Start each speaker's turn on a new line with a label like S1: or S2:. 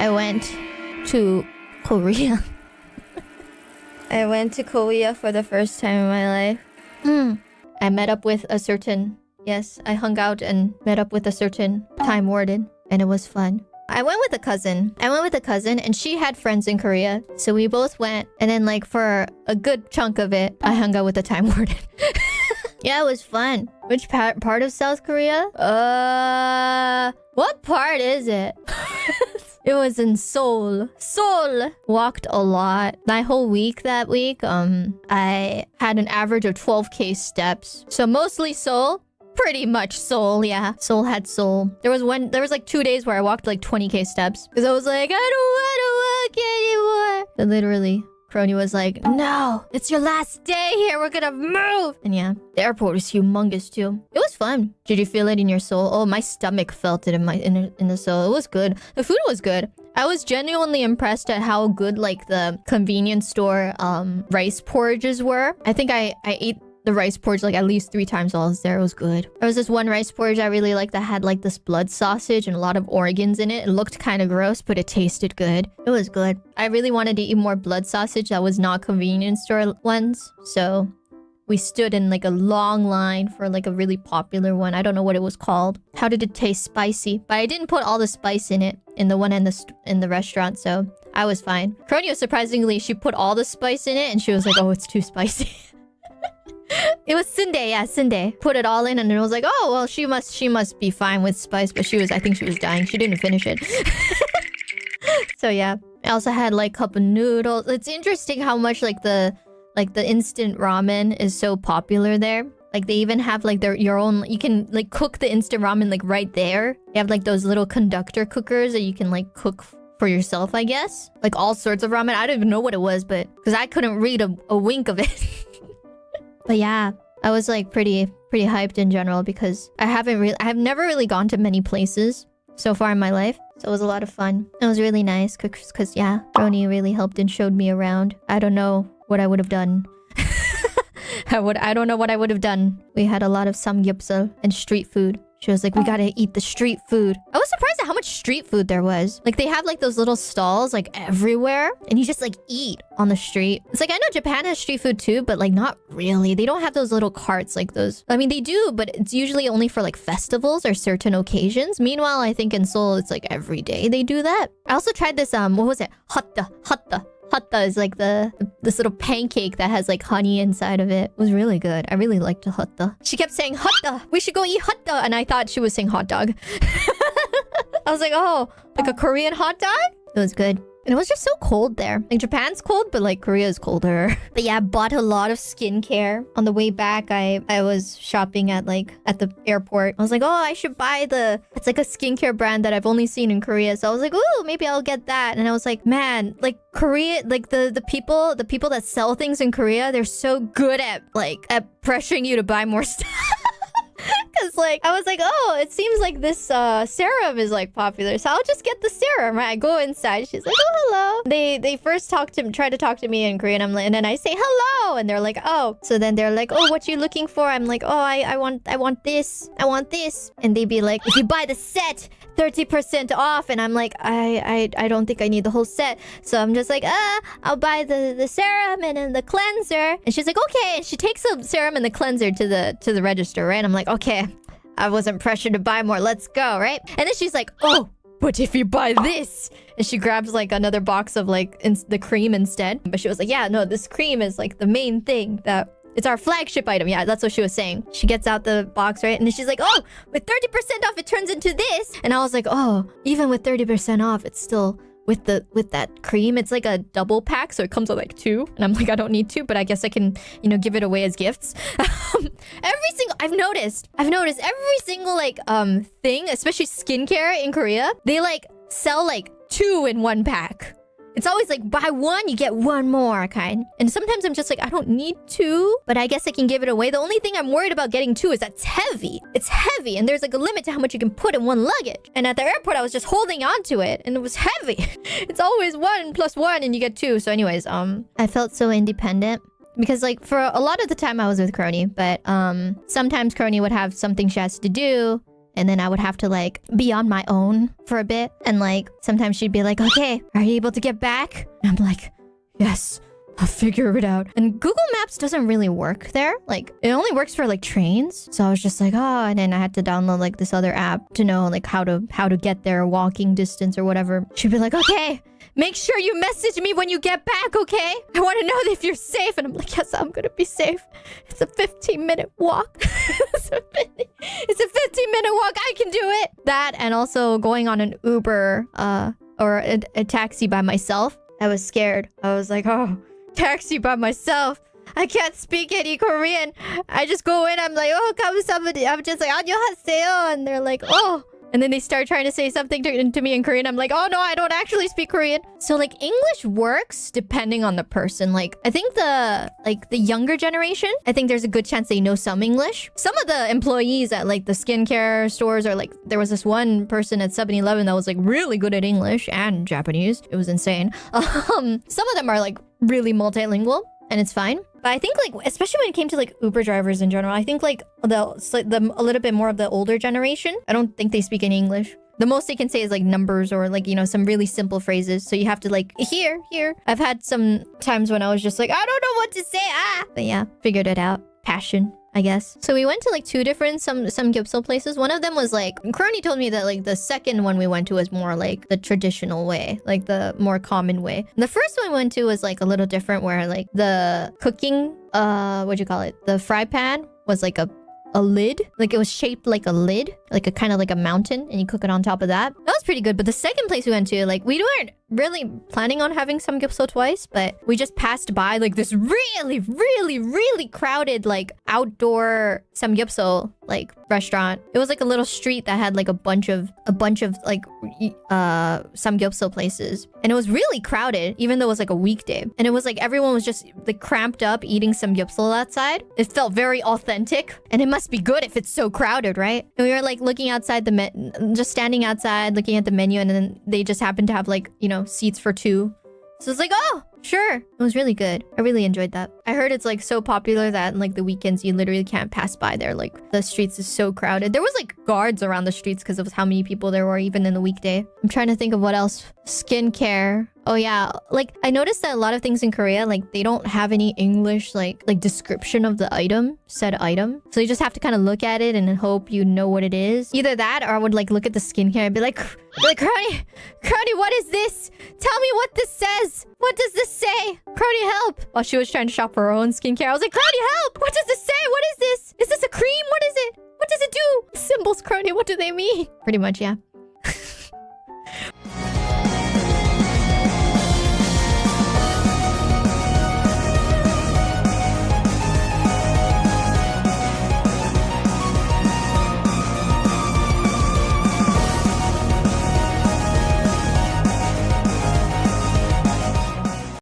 S1: I went to Korea. I went to Korea for the first time in my life. I met up with a certain... Yes, I hung out and met up with a certain Time Warden. And it was fun. I went with a cousin. And she had friends in Korea. So we both went. And then like for a good chunk of it, I hung out with the Time Warden. Yeah, it was fun. Which part of South Korea? What part is it? It was in Seoul. Seoul! Walked a lot. My whole week that week, I had an average of 12k steps. So mostly Seoul. Pretty much Seoul, yeah. Seoul had Seoul. There was like 2 days where I walked like 20k steps. Because I was like, I don't want to walk anymore. But literally, Kronii was like, no, it's your last day here. We're gonna move. And yeah, the airport was humongous too. It was fun. Did you feel it in your soul? Oh, my stomach felt it in the soul. It was good. The food was good. I was genuinely impressed at how good like the convenience store rice porridges were. I think I ate the rice porridge like at least 3 times while I was there. It was good. There was this one rice porridge I really liked that had like this blood sausage and a lot of organs in it. It looked kind of gross, but it tasted good. It was good. I really wanted to eat more blood sausage that was not convenience store ones. So we stood in like a long line for like a really popular one. I don't know what it was called. How did it taste? Spicy. But I didn't put all the spice in it in the one in the restaurant, so I was fine. Kronii was surprisingly, she put all the spice in it and she was like, oh, it's too spicy. It was Sunday, yeah, Sunday. Put it all in and it was like, oh, well, she must be fine with spice, but I think she was dying. She didn't finish it. So yeah. I also had like cup of noodles. It's interesting how much like the instant ramen is so popular there. Like they even have like your own, you can like cook the instant ramen like right there. They have like those little conductor cookers that you can like cook for yourself, I guess. Like all sorts of ramen. I don't even know what it was, but because I couldn't read a wink of it. But yeah, I was like pretty hyped in general because I've never really gone to many places so far in my life. So it was a lot of fun. It was really nice because yeah, Kronii really helped and showed me around. I don't know what I would have done. I don't know what I would have done. We had a lot of samgyeopsal and street food. She was like, we gotta eat the street food. I was surprised at how much street food there was. Like, they have, like, those little stalls, like, everywhere. And you just, like, eat on the street. It's like, I know Japan has street food, too. But, like, not really. They don't have those little carts like those. I mean, they do. But it's usually only for, like, festivals or certain occasions. Meanwhile, I think in Seoul, it's, like, every day they do that. I also tried this, what was it? Hatta. Hatta is like this little pancake that has like honey inside of it. It was really good. I really liked the hatta. She kept saying hatta. We should go eat hatta. And I thought she was saying hot dog. I was like, oh, like a Korean hot dog? It was good. And it was just so cold there. Like Japan's cold, but like Korea is colder. But yeah, I bought a lot of skincare. On the way back, I was shopping at the airport. I was like, oh, I should buy it's like a skincare brand that I've only seen in Korea. So I was like, ooh, maybe I'll get that. And I was like, man, like Korea, like the people that sell things in Korea, they're so good at pressuring you to buy more stuff. Because like I was like, oh, it seems like this serum is like popular, so I'll just get the serum, right? I go inside, she's like, oh, hello. They first try to talk to me in Korean. I'm like, and then I say hello, and they're like, oh. So then they're like, oh, what you looking for? I'm like, oh, I want this, and they be like, if you buy the set, 30% off. And I'm like, I don't think I need the whole set. So I'm just like, I'll buy the serum and then the cleanser. And she's like, okay. And she takes the serum and the cleanser to the register, right? And I'm like, okay, I wasn't pressured to buy more. Let's go, right? And then she's like, oh, but if you buy this, and she grabs like another box of like the cream instead. But she was like, yeah, no, this cream is like the main thing that it's our flagship item. Yeah, that's what she was saying. She gets out the box, right? And then she's like, oh, with 30% off, it turns into this. And I was like, oh, even with 30% off, it's still with that cream. It's like a double pack, so it comes with like 2. And I'm like, I don't need 2, but I guess I can, give it away as gifts. I've noticed every single like thing, especially skincare in Korea, they like sell like 2 in 1 pack. It's always like, buy 1, you get 1 more kind. And sometimes I'm just like, I don't need 2, but I guess I can give it away. The only thing I'm worried about getting 2 is that it's heavy. It's heavy, and there's like a limit to how much you can put in 1 luggage. And at the airport, I was just holding on to it, and it was heavy. It's always 1 plus 1, and you get 2. So anyways, I felt so independent. Because like for a lot of the time I was with Kronii, but sometimes Kronii would have something she has to do. And then I would have to like be on my own for a bit. And like sometimes she'd be like, okay, are you able to get back? And I'm like, yes, I'll figure it out. And Google Maps doesn't really work there. Like it only works for like trains. So I was just like, oh, and then I had to download like this other app to know like how to get there, walking distance or whatever. She'd be like, okay, make sure you message me when you get back, okay? I want to know if you're safe. And I'm like, yes, I'm gonna be safe. It's a 15-minute walk. It's a 15-minute walk. I can do it. That and also going on an Uber or a taxi by myself. I was scared. I was like, oh, taxi by myself. I can't speak any Korean. I just go in. I'm like, oh, somebody. I'm just like, 안녕하세요. And they're like, oh. And then they start trying to say something to me in Korean. I'm like, oh no, I don't actually speak Korean. So like English works depending on the person. Like I think the younger generation, I think there's a good chance they know some English. Some of the employees at like the skincare stores or like there was this one person at 7-Eleven that was like really good at English and Japanese. It was insane. Some of them are like really multilingual. And it's fine. But I think like, especially when it came to like Uber drivers in general, I think like the a little bit more of the older generation, I don't think they speak any English. The most they can say is like numbers or like, you know, some really simple phrases. So you have to like, here. I've had some times when I was just like, I don't know what to say. But yeah, figured it out. Passion, I guess. So we went to like 2 different samgyeopsal places. One of them was like, Kronii told me that like the second one we went to was more like the traditional way, like the more common way. And the first one we went to was like a little different where like the cooking, what'd you call it? The fry pan was like a lid. Like it was shaped like a lid, like a kind of like a mountain, and you cook it on top of that. That was pretty good. But the second place we went to, like we weren't really planning on having samgyeopsal twice, but we just passed by like this really crowded like outdoor samgyeopsal like restaurant. It was like a little street that had like a bunch of like samgyeopsal places, and it was really crowded even though it was like a weekday. And it was like everyone was just like cramped up eating samgyeopsal outside. It felt very authentic, and it must be good if it's so crowded, right? And we were like looking outside just standing outside looking at the menu, and then they just happened to have like, you know, seats for 2. So it's like, oh, sure. It was really good. I really enjoyed that. I heard it's like so popular that in like the weekends you literally can't pass by there. Like the streets is so crowded. There was like guards around the streets because of how many people there were even in the weekday. I'm trying to think of what else. Skincare. Oh yeah, like I noticed that a lot of things in Korea, like they don't have any English like description of the item, said item. So you just have to kind of look at it and hope you know what it is. Either that, or I would like look at the skincare and be like, Kronii, what is this? Tell me what this says. What does this say? Kronii, help. While she was trying to shop for her own skincare, I was like, Kronii, help. What does this say? What is this? Is this a cream? What is it? What does it do? Symbols, Kronii, what do they mean? Pretty much, yeah.